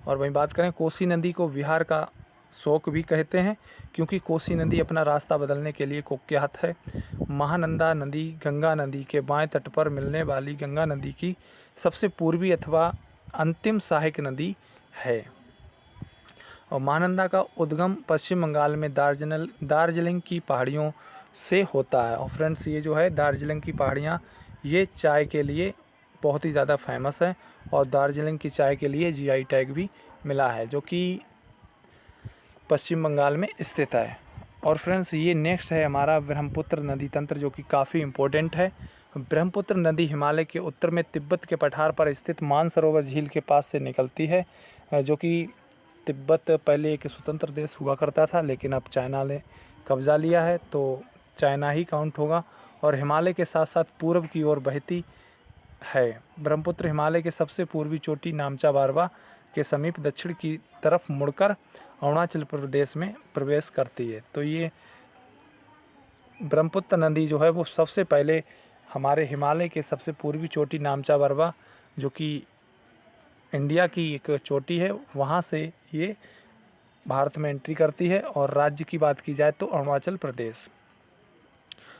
और वहीं बात करें कोसी नदी को बिहार का शोक भी कहते हैं, क्योंकि कोसी नदी अपना रास्ता बदलने के लिए कुख्यात है। महानंदा नदी गंगा नदी के बाएं तट पर मिलने वाली गंगा नदी की सबसे पूर्वी अथवा अंतिम सहायक नदी है। और महानंदा का उद्गम पश्चिम बंगाल में दार्जिलिंग की पहाड़ियों से होता है। और फ्रेंड्स, ये जो है दार्जिलिंग की पहाड़ियाँ ये चाय के लिए बहुत ही ज़्यादा फेमस है और दार्जिलिंग की चाय के लिए जीआई टैग भी मिला है, जो कि पश्चिम बंगाल में स्थित है। और फ्रेंड्स, ये नेक्स्ट है हमारा ब्रह्मपुत्र नदी तंत्र, जो कि काफ़ी इम्पोर्टेंट है। ब्रह्मपुत्र नदी हिमालय के उत्तर में तिब्बत के पठार पर स्थित मानसरोवर झील के पास से निकलती है, जो कि तिब्बत पहले एक स्वतंत्र देश हुआ करता था, लेकिन अब चाइना ने कब्ज़ा लिया है तो चाइना ही काउंट होगा। और हिमालय के साथ साथ पूर्व की ओर बहती है। ब्रह्मपुत्र हिमालय के सबसे पूर्वी चोटी नामचा बारवा के समीप दक्षिण की तरफ मुड़कर अरुणाचल प्रदेश में प्रवेश करती है। तो ये ब्रह्मपुत्र नदी जो है वो सबसे पहले हमारे हिमालय के सबसे पूर्वी चोटी नामचा बारवा, जो कि इंडिया की एक चोटी है, वहाँ से ये भारत में एंट्री करती है। और राज्य की बात की जाए तो अरुणाचल प्रदेश।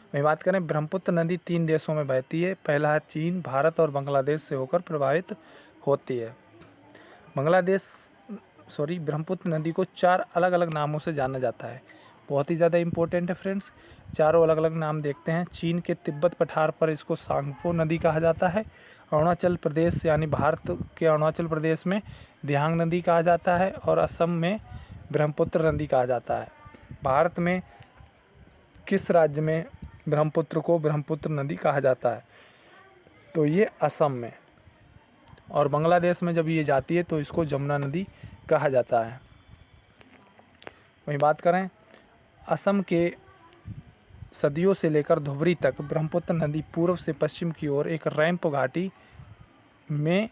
वहीं बात करें ब्रह्मपुत्र नदी 3 देशों में बहती है। पहला है चीन, भारत और बांग्लादेश से होकर प्रवाहित होती है। ब्रह्मपुत्र नदी को 4 अलग अलग नामों से जाना जाता है। बहुत ही ज़्यादा इम्पोर्टेंट है फ्रेंड्स। चारों अलग अलग नाम देखते हैं। चीन के तिब्बत पठार पर इसको सांगपो नदी कहा जाता है। अरुणाचल प्रदेश यानी भारत के अरुणाचल प्रदेश में दियांग नदी कहा जाता है और असम में ब्रह्मपुत्र नदी कहा जाता है। भारत में किस राज्य में ब्रह्मपुत्र को ब्रह्मपुत्र नदी कहा जाता है? तो ये असम में। और बांग्लादेश में जब ये जाती है तो इसको जमुना नदी कहा जाता है। वहीं बात करें असम के सदियों से लेकर धुबरी तक ब्रह्मपुत्र नदी पूर्व से पश्चिम की ओर एक रैंप घाटी में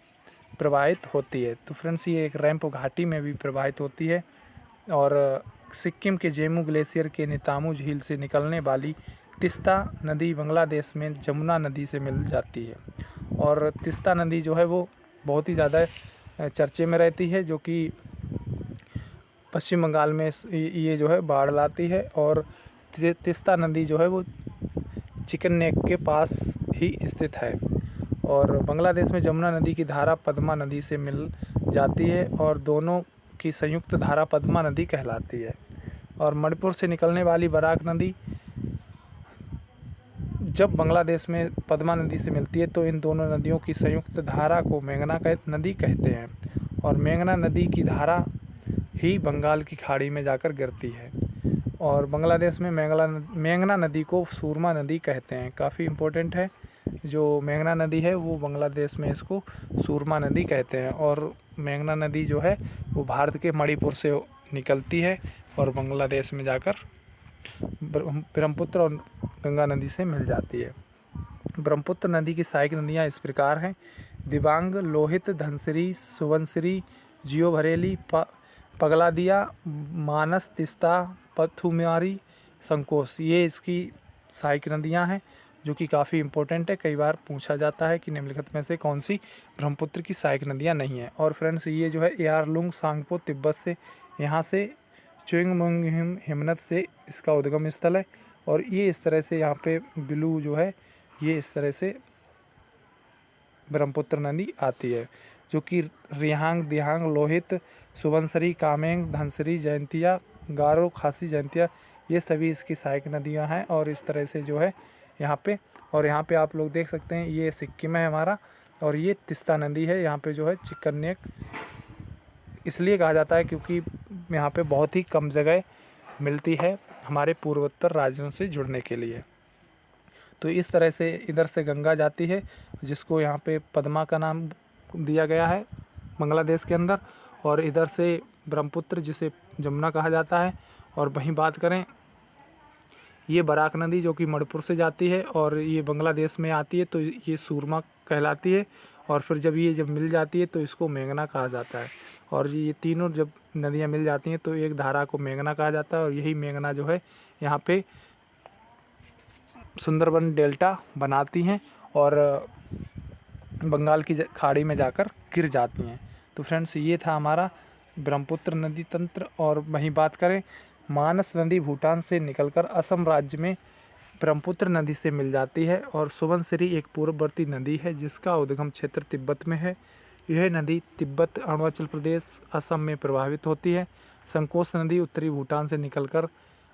प्रवाहित होती है। तो फ्रेंड्स, ये एक रैंप घाटी में भी प्रवाहित होती है। और सिक्किम के जेमू ग्लेशियर के नितामू झील से निकलने वाली तिस्ता नदी बांग्लादेश में जमुना नदी से मिल जाती है। और तिस्ता नदी जो है वो बहुत ही ज़्यादा चर्चे में रहती है, जो कि पश्चिम बंगाल में ये जो है बाढ़ लाती है। और तिस्ता नदी जो है वो चिकन नेक के पास ही स्थित है। और बांग्लादेश में जमुना नदी की धारा पद्मा नदी से मिल जाती है और दोनों की संयुक्त धारा पद्मा नदी कहलाती है। और मणिपुर से निकलने वाली बराक नदी जब बांग्लादेश में पद्मा नदी से मिलती है तो इन दोनों नदियों की संयुक्त धारा को मेघना नदी कहते हैं। और मेघना नदी की धारा ही बंगाल की खाड़ी में जाकर गिरती है। और बांग्लादेश में मेघना नदी को सूरमा नदी कहते हैं। काफ़ी इम्पोर्टेंट है, जो मेघना नदी है वो बांग्लादेश में इसको सूरमा नदी कहते हैं। और मेघना नदी जो है वो भारत के मणिपुर से निकलती है और बांग्लादेश में जाकर ब्रह्मपुत्र और गंगा नदी से मिल जाती है। ब्रह्मपुत्र नदी की सहायक नदियाँ इस प्रकार हैं: दिबांग, लोहित, धनसिरी, सुबनसिरी, जियो भरेली, पगलादिया, मानस, तिस्ता, पथुमारी, संकोश। ये इसकी सहायक नदियाँ हैं, जो कि काफ़ी इम्पोर्टेंट है। कई बार पूछा जाता है कि निम्नलिखित में से कौन सी ब्रह्मपुत्र की सहायक नदियाँ नहीं हैं। और फ्रेंड्स, ये जो है यारलुंग सांगपो तिब्बत से, यहाँ से चुंगमुंग हिमनद से इसका उद्गम स्थल है। और ये इस तरह से यहाँ पे ब्लू जो है ये इस तरह से ब्रह्मपुत्र नदी आती है, जो कि रिहांग, दिहांग, लोहित, सुबनसिरी, कामेंग, धनसिरी, जयंतिया, गारो, खासी, जयंतिया, ये सभी इसकी सहायक नदियाँ हैं। और इस तरह से जो है यहाँ पे, और यहाँ पे आप लोग देख सकते हैं ये सिक्किम है हमारा, और ये तिस्ता नदी है। यहाँ पे जो है चिकन्नेक इसलिए कहा जाता है क्योंकि यहाँ पे बहुत ही कम जगह मिलती है हमारे पूर्वोत्तर राज्यों से जुड़ने के लिए। तो इस तरह से इधर से गंगा जाती है, जिसको यहाँ पे पद्मा का नाम दिया गया है बांग्लादेश के अंदर, और इधर से ब्रह्मपुत्र जिसे जमुना कहा जाता है। और वहीं बात करें ये बराक नदी जो कि मणिपुर से जाती है और ये बांग्लादेश में आती है, तो ये सूरमा कहलाती है। और फिर जब मिल जाती है तो इसको मेघना कहा जाता है। और ये तीनों जब नदियाँ मिल जाती हैं तो एक धारा को मेघना कहा जाता है, और यही मेघना जो है यहाँ पे सुंदरबन डेल्टा बनाती हैं और बंगाल की खाड़ी में जाकर गिर जाती हैं। तो फ्रेंड्स ये था हमारा ब्रह्मपुत्र नदी तंत्र। और वहीं बात करें मानस नदी भूटान से निकलकर असम राज्य में ब्रह्मपुत्र नदी से मिल जाती है, और सुबनसिरी एक पूर्ववर्ती नदी है जिसका उद्गम क्षेत्र तिब्बत में है। यह नदी तिब्बत, अरुणाचल प्रदेश, असम में प्रवाहित होती है। संकोश नदी उत्तरी भूटान से निकलकर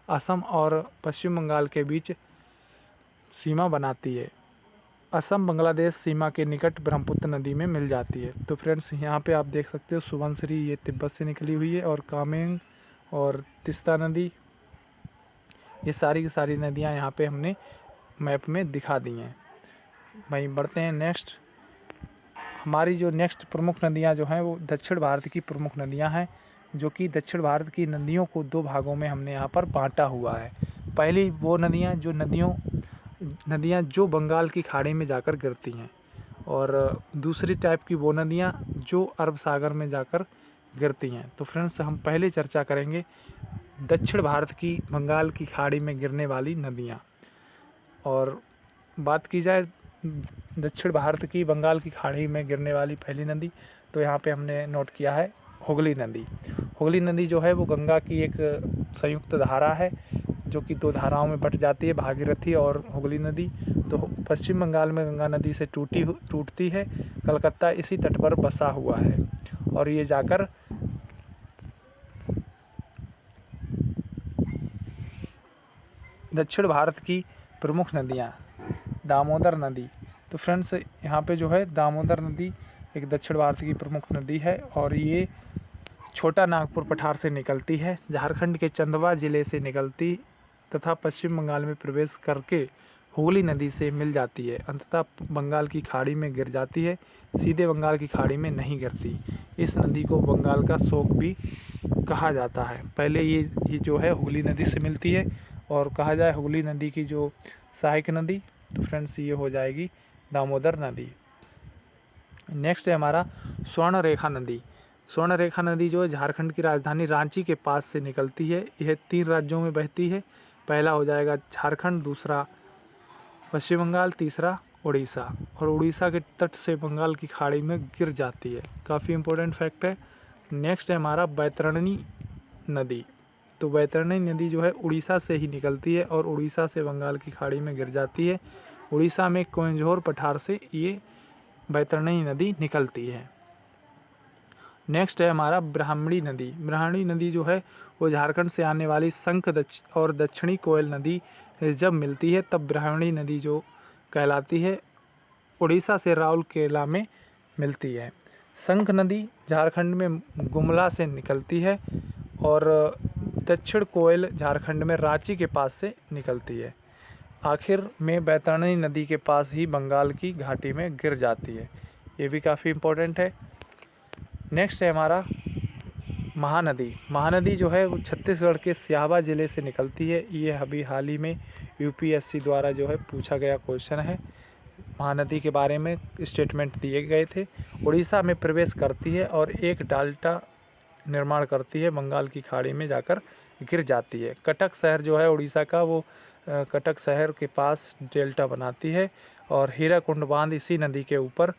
असम और पश्चिम बंगाल के बीच सीमा बनाती है। असम बांग्लादेश सीमा के निकट ब्रह्मपुत्र नदी में मिल जाती है। तो फ्रेंड्स यहाँ पे आप देख सकते हो सुबनसिरी ये तिब्बत से निकली हुई है, और कामेंग और तिस्ता नदी ये सारी की सारी नदियाँ यहाँ पे हमने मैप में दिखा दी हैं। वहीं बढ़ते हैं नेक्स्ट। हमारी जो नेक्स्ट प्रमुख नदियाँ जो हैं वो दक्षिण भारत की प्रमुख नदियाँ हैं, जो कि दक्षिण भारत की नदियों को दो भागों में हमने यहाँ पर बांटा हुआ है। पहली वो नदियाँ जो बंगाल की खाड़ी में जाकर गिरती हैं, और दूसरी टाइप की वो नदियाँ जो अरब सागर में जाकर गिरती हैं। तो फ्रेंड्स हम पहले चर्चा करेंगे दक्षिण भारत की बंगाल की खाड़ी में गिरने वाली नदियाँ। और बात की जाए दक्षिण भारत की बंगाल की खाड़ी में गिरने वाली पहली नदी, तो यहाँ पे हमने नोट किया है हुगली नदी। हुगली नदी जो है वो गंगा की एक संयुक्त धारा है, जो कि दो धाराओं में बट जाती है, भागीरथी और हुगली नदी। तो पश्चिम बंगाल में गंगा नदी से टूटती है। कलकत्ता इसी तट पर बसा हुआ है, और ये जाकर दक्षिण भारत की प्रमुख नदियाँ दामोदर नदी। तो फ्रेंड्स यहाँ पे जो है दामोदर नदी एक दक्षिण भारत की प्रमुख नदी है, और ये छोटा नागपुर पठार से निकलती है, झारखंड के चंदवा ज़िले से निकलती तथा पश्चिम बंगाल में प्रवेश करके हुगली नदी से मिल जाती है। अंततः बंगाल की खाड़ी में गिर जाती है, सीधे बंगाल की खाड़ी में नहीं गिरती। इस नदी को बंगाल का शोक भी कहा जाता है। पहले ये जो है हुगली नदी से मिलती है, और कहा जाए हुगली नदी की जो सहायक नदी, तो फ्रेंड्स ये हो जाएगी दामोदर नदी। नेक्स्ट है हमारा स्वर्ण रेखा नदी। स्वर्ण रेखा नदी जो है झारखंड की राजधानी रांची के पास से निकलती है। यह 3 राज्यों में बहती है। पहला हो जाएगा झारखंड, दूसरा पश्चिम बंगाल, तीसरा उड़ीसा, और उड़ीसा के तट से बंगाल की खाड़ी में गिर जाती है। काफ़ी इंपॉर्टेंट फैक्ट है। नेक्स्ट है हमारा बैतरणी नदी। तो बैतरणी नदी जो है उड़ीसा से ही निकलती है, और उड़ीसा से बंगाल की खाड़ी में गिर जाती है। उड़ीसा में कोयंझोर पठार से ये बैतरणी नदी निकलती है। नेक्स्ट है हमारा ब्राह्मणी नदी। ब्राह्मणी नदी जो है वो झारखंड से आने वाली शंख और दक्षिणी कोयल नदी जब मिलती है तब ब्राह्मणी नदी जो कहलाती है, उड़ीसा से राउरकेला में मिलती है। शंख नदी झारखंड में गुमला से निकलती है, और दक्षिण कोयल झारखंड में रांची के पास से निकलती है। आखिर में बैतरणी नदी के पास ही बंगाल की घाटी में गिर जाती है। ये भी काफ़ी इम्पोर्टेंट है। नेक्स्ट है हमारा महानदी। महानदी जो है वो छत्तीसगढ़ के सिहावा ज़िले से निकलती है। ये अभी हाल ही में यूपीएससी द्वारा जो है पूछा गया क्वेश्चन है। महानदी के बारे में स्टेटमेंट दिए गए थे। उड़ीसा में प्रवेश करती है और एक डेल्टा निर्माण करती है, बंगाल की खाड़ी में जाकर गिर जाती है। कटक शहर जो है उड़ीसा का, वो कटक शहर के पास डेल्टा बनाती है, और हीराकुंड बांध इसी नदी के ऊपर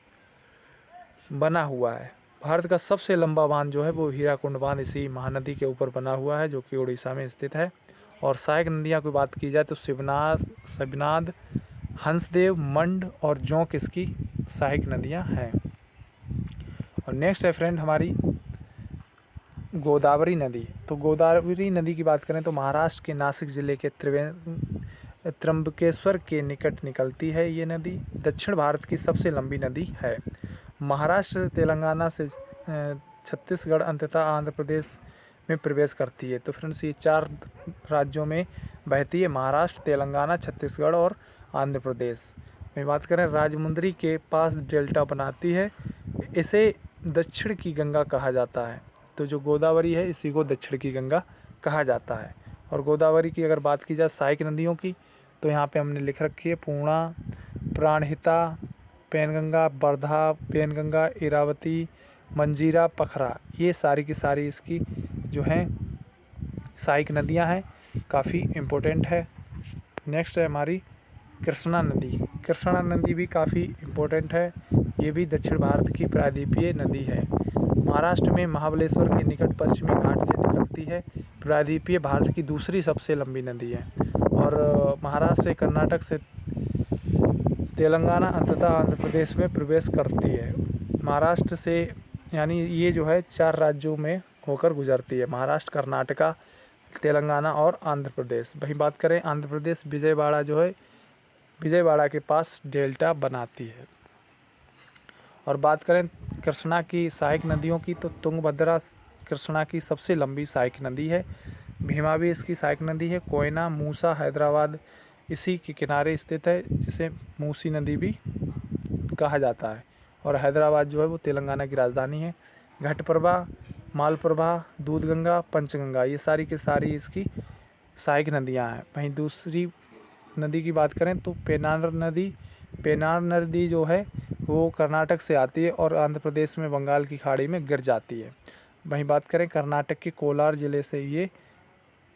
बना हुआ है। भारत का सबसे लंबा बांध जो है वो हीराकुंड बांध इसी महानदी के ऊपर बना हुआ है, जो कि उड़ीसा में स्थित है। और सहायक नदियाँ की बात की जाए तो शिवनाथ, हंसदेव, मंड और जोंक इसकी सहायक नदियाँ हैं। और नेक्स्ट है फ्रेंड हमारी गोदावरी नदी। तो गोदावरी नदी की बात करें तो महाराष्ट्र के नासिक ज़िले के त्र्यंबकेश्वर के निकट निकलती है ये नदी। दक्षिण भारत की सबसे लंबी नदी है। महाराष्ट्र से तेलंगाना से छत्तीसगढ़ अंततः आंध्र प्रदेश में प्रवेश करती है। तो फ्रेंड्स ये 4 राज्यों में बहती है, महाराष्ट्र, तेलंगाना, छत्तीसगढ़ और आंध्र प्रदेश में। बात करें राजमुंदरी के पास डेल्टा बनाती है, इसे दक्षिण की गंगा कहा जाता है। तो जो गोदावरी है इसी को दक्षिण की गंगा कहा जाता है। और गोदावरी की अगर बात की जाए सहायक नदियों की तो यहाँ पे हमने लिख रखी है पूर्णा, प्राणहिता, पेनगंगा, वर्धा, पेनगंगा, इरावती, मंजीरा, पखरा, ये सारी की सारी इसकी जो हैं सहायक नदियाँ हैं, काफ़ी इम्पोर्टेंट है। नेक्स्ट है हमारी कृष्णा नदी। कृष्णा नदी भी काफ़ी इम्पोर्टेंट है, ये भी दक्षिण भारत की प्रायद्वीपीय नदी है। महाराष्ट्र में महाबलेश्वर के निकट पश्चिमी घाट से निकलती है, प्रायद्वीपीय भारत की दूसरी सबसे लंबी नदी है। और महाराष्ट्र से, कर्नाटक से, तेलंगाना अंततः आंध्र प्रदेश में प्रवेश करती है। महाराष्ट्र से यानी ये जो है 4 राज्यों में होकर गुजरती है, महाराष्ट्र, कर्नाटका, तेलंगाना और आंध्र प्रदेश। वहीं बात करें आंध्र प्रदेश, विजयवाड़ा जो है, विजयवाड़ा के पास डेल्टा बनाती है। और बात करें कृष्णा की सहायक नदियों की तो तुंगभद्रा कृष्णा की सबसे लंबी सहायक नदी है। भीमा भी इसकी सहायक नदी है। कोयना, मूसा, हैदराबाद इसी के किनारे स्थित है, जिसे मूसी नदी भी कहा जाता है। और हैदराबाद जो है वो तेलंगाना की राजधानी है। घटप्रभा, मालप्रभा, दूधगंगा, पंचगंगा, ये सारी की सारी इसकी सहायक नदियाँ हैं। वहीं दूसरी नदी की बात करें तो पेनार नदी जो है वो कर्नाटक से आती है और आंध्र प्रदेश में बंगाल की खाड़ी में गिर जाती है। वहीं बात करें कर्नाटक के कोलार ज़िले से ये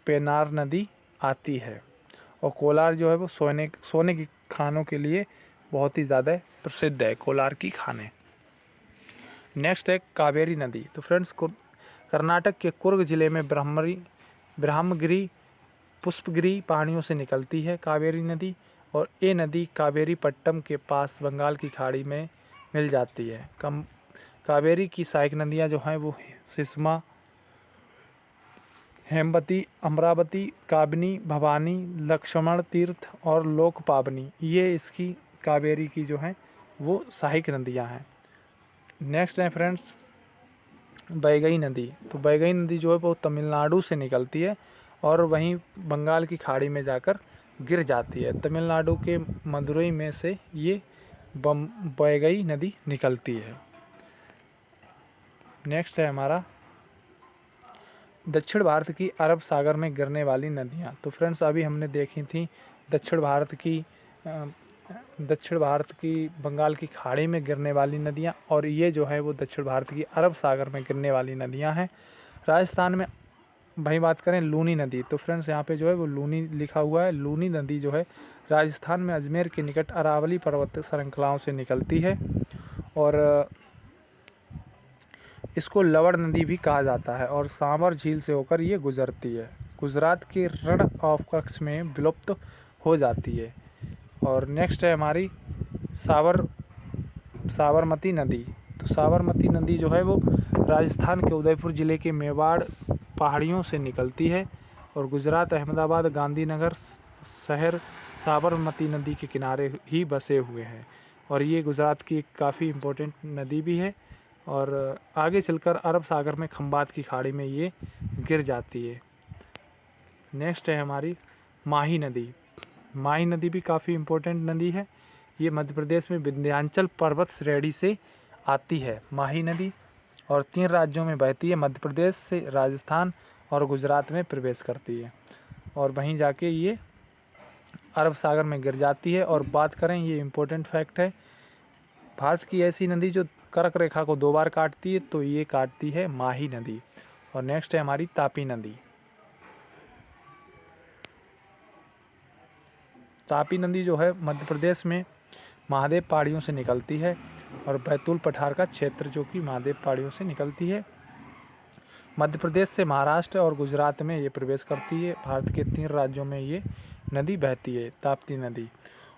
पेनार नदी आती है। और कोलार जो है वो सोने की खानों के लिए बहुत ही ज़्यादा प्रसिद्ध है, कोलार की खानें। नेक्स्ट है कावेरी नदी। तो फ्रेंड्स कर्नाटक के कुर्ग ज़िले में ब्रह्मगिरी, पुष्पगिरी पहाड़ियों से निकलती है कावेरी नदी। और ये नदी कावेरीपट्टम के पास बंगाल की खाड़ी में मिल जाती है। कावेरी की सहायक नदियाँ जो हैं वो सिस्मा, हेमवती, अमरावती, काबनी, भवानी, लक्ष्मण तीर्थ और लोकपावनी, ये इसकी कावेरी की जो हैं वो सहायक नदियाँ हैं। नेक्स्ट है फ्रेंड्स बैगई नदी। तो बैगई नदी जो है वो तमिलनाडु से निकलती है और वहीं बंगाल की खाड़ी में जाकर गिर जाती है। तमिलनाडु के मदुरई में से ये बैगई नदी निकलती है। नेक्स्ट है हमारा दक्षिण भारत की अरब सागर में गिरने वाली नदियाँ। तो फ्रेंड्स अभी हमने देखी थी दक्षिण भारत की बंगाल की खाड़ी में गिरने वाली नदियाँ, और ये जो है वो दक्षिण भारत की अरब सागर में गिरने वाली नदियाँ हैं। राजस्थान में वहीं बात करें लूनी नदी। तो फ्रेंड्स यहाँ पे जो है वो लूनी लिखा हुआ है। लूनी नदी जो है राजस्थान में अजमेर के निकट अरावली पर्वत श्रृंखलाओं से निकलती है और इसको लवड़ नदी भी कहा जाता है और सांवर झील से होकर ये गुजरती है। गुजरात के रण ऑफ कच्छ में विलुप्त हो जाती है। और नेक्स्ट है हमारी साबरमती नदी। तो साबरमती नदी जो है वो राजस्थान के उदयपुर ज़िले के मेवाड़ पहाड़ियों से निकलती है और गुजरात, अहमदाबाद, गांधीनगर शहर साबरमती नदी के किनारे ही बसे हुए हैं और ये गुजरात की एक काफ़ी इम्पोर्टेंट नदी भी है। और आगे चलकर अरब सागर में खंबात की खाड़ी में ये गिर जाती है। नेक्स्ट है हमारी माही नदी। माही नदी भी काफ़ी इम्पोर्टेंट नदी है। ये मध्य प्रदेश में विंध्याचल पर्वत श्रेणी से आती है माही नदी और 3 राज्यों में बहती है, मध्य प्रदेश से, राजस्थान और गुजरात में प्रवेश करती है और वहीं जाके ये अरब सागर में गिर जाती है। और बात करें, ये इम्पोर्टेंट फैक्ट है, भारत की ऐसी नदी जो कर्क रेखा को 2 बार काटती है तो ये काटती है माही नदी। और नेक्स्ट है हमारी तापी नदी। तापी नदी जो है मध्य प्रदेश में महादेव पहाड़ियों से निकलती है और बैतूल पठार का क्षेत्र जो कि महादेव पहाड़ियों से निकलती है मध्य प्रदेश से महाराष्ट्र और गुजरात में ये प्रवेश करती है। भारत के 3 राज्यों में ये नदी बहती है, ताप्ती नदी।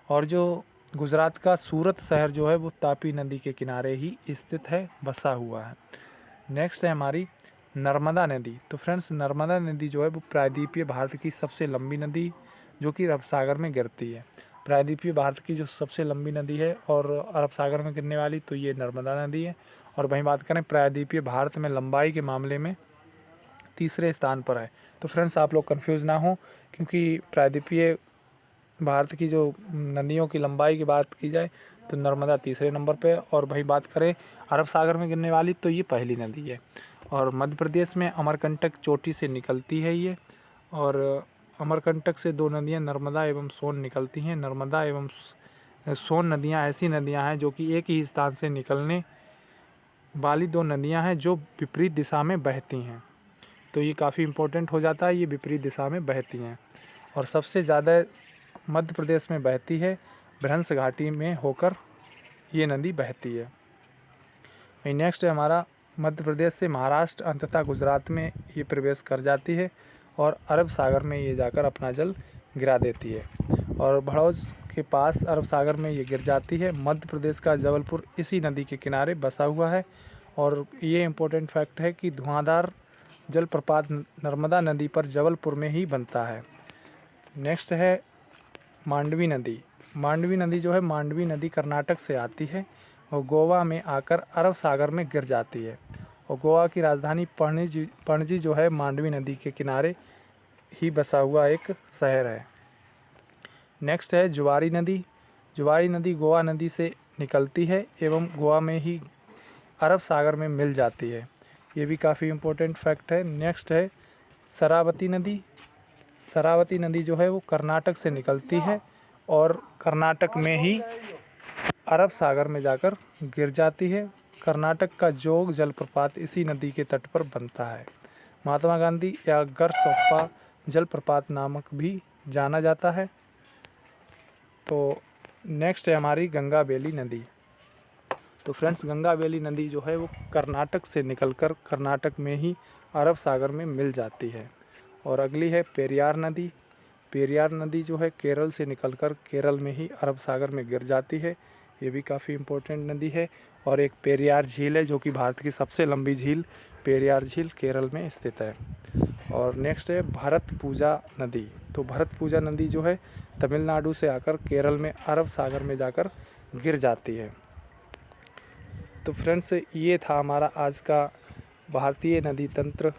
और जो गुजरात का सूरत शहर जो है वो तापी नदी के किनारे ही स्थित है, बसा हुआ है। नेक्स्ट है हमारी नर्मदा नदी। तो फ्रेंड्स, नर्मदा नदी जो है वो प्रायद्वीपीय भारत की सबसे लंबी नदी जो कि अरब सागर में गिरती है। प्रायद्वीपीय भारत की जो सबसे लंबी नदी है और अरब सागर में गिरने वाली, तो ये नर्मदा नदी है। और वहीं बात करें प्रायद्वीपीय भारत में लंबाई के मामले में तीसरे स्थान पर है। तो फ्रेंड्स, आप लोग कंफ्यूज ना हो, क्योंकि प्रायद्वीपीय भारत की जो नदियों की लंबाई की बात की जाए तो नर्मदा तीसरे नंबर पे, और वही बात करें अरब सागर में गिरने वाली तो ये पहली नदी है। और मध्य प्रदेश में अमरकंटक चोटी से निकलती है ये, और अमरकंटक से 2 नदियाँ नर्मदा एवं सोन निकलती हैं। नर्मदा एवं सोन नदियाँ ऐसी नदियाँ हैं जो कि एक ही स्थान से निकलने वाली 2 नदियाँ हैं जो विपरीत दिशा में बहती हैं। तो ये काफ़ी इम्पोर्टेंट हो जाता है, ये विपरीत दिशा में बहती हैं। और सबसे ज़्यादा मध्य प्रदेश में बहती है, भ्रंश घाटी में होकर ये नदी बहती है। वही नेक्स्ट है हमारा मध्य प्रदेश से महाराष्ट्र अंततः गुजरात में ये प्रवेश कर जाती है और अरब सागर में ये जाकर अपना जल गिरा देती है। और भड़ौज के पास अरब सागर में ये गिर जाती है। मध्य प्रदेश का जबलपुर इसी नदी के किनारे बसा हुआ है। और ये इम्पोर्टेंट फैक्ट है कि धुआंधार जलप्रपात नर्मदा नदी पर जबलपुर में ही बनता है। नेक्स्ट है मांडवी नदी। मांडवी नदी जो है, मांडवी नदी कर्नाटक से आती है और गोवा में आकर अरब सागर में गिर जाती है। और गोवा की राजधानी पणजी जो है मांडवी नदी के किनारे ही बसा हुआ एक शहर है। नेक्स्ट है जुआरी नदी। जुआरी नदी गोवा नदी से निकलती है एवं गोवा में ही अरब सागर में मिल जाती है। ये भी काफ़ी इम्पोर्टेंट फैक्ट है। नेक्स्ट है शरावती नदी। शरावती नदी जो है वो कर्नाटक से निकलती है और कर्नाटक में ही अरब सागर में जाकर गिर जाती है। कर्नाटक का जोग जलप्रपात इसी नदी के तट पर बनता है। महात्मा गांधी या गरसोप्पा जलप्रपात नामक भी जाना जाता है। तो नेक्स्ट है हमारी गंगा बेली नदी। तो फ्रेंड्स, गंगा बेली नदी जो है वो कर्नाटक से निकलकर कर्नाटक में ही अरब सागर में मिल जाती है। और अगली है पेरियार नदी। पेरियार नदी जो है केरल से निकलकर केरल में ही अरब सागर में गिर जाती है। ये भी काफ़ी इम्पोर्टेंट नदी है। और एक पेरियार झील है जो कि भारत की सबसे लंबी झील पेरियार झील केरल में स्थित है। और नेक्स्ट है भरतपुजा नदी। तो भरतपुजा नदी जो है तमिलनाडु से आकर केरल में अरब सागर में जाकर गिर जाती है। तो फ्रेंड्स, ये था हमारा आज का भारतीय नदी तंत्र।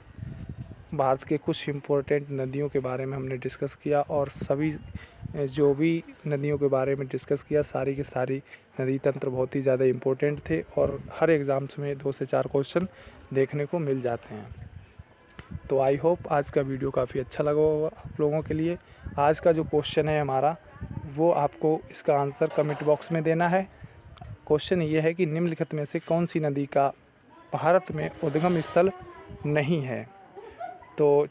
भारत के कुछ इम्पोर्टेंट नदियों के बारे में हमने डिस्कस किया, और सभी जो भी नदियों के बारे में डिस्कस किया, सारी की सारी नदी तंत्र बहुत ही ज़्यादा इम्पोर्टेंट थे और हर एग्ज़ाम्स में 2 से 4 क्वेश्चन देखने को मिल जाते हैं। तो आई होप आज का वीडियो काफ़ी अच्छा लगा होगा आप लोगों के लिए। आज का जो क्वेश्चन है हमारा, वो आपको इसका आंसर कमेंट बॉक्स में देना है। क्वेश्चन ये है कि निम्नलिखित में से कौन सी नदी का भारत में उद्गम स्थल नहीं है। तो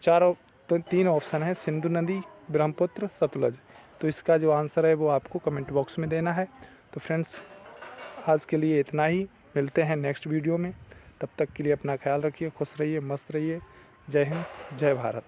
3 ऑप्शन है, सिंधु नदी, ब्रह्मपुत्र, सतलज। तो इसका जो आंसर है वो आपको कमेंट बॉक्स में देना है। तो फ्रेंड्स, आज के लिए इतना ही। मिलते हैं नेक्स्ट वीडियो में। तब तक के लिए अपना ख्याल रखिए, खुश रहिए, मस्त रहिए। जय हिंद, जय भारत।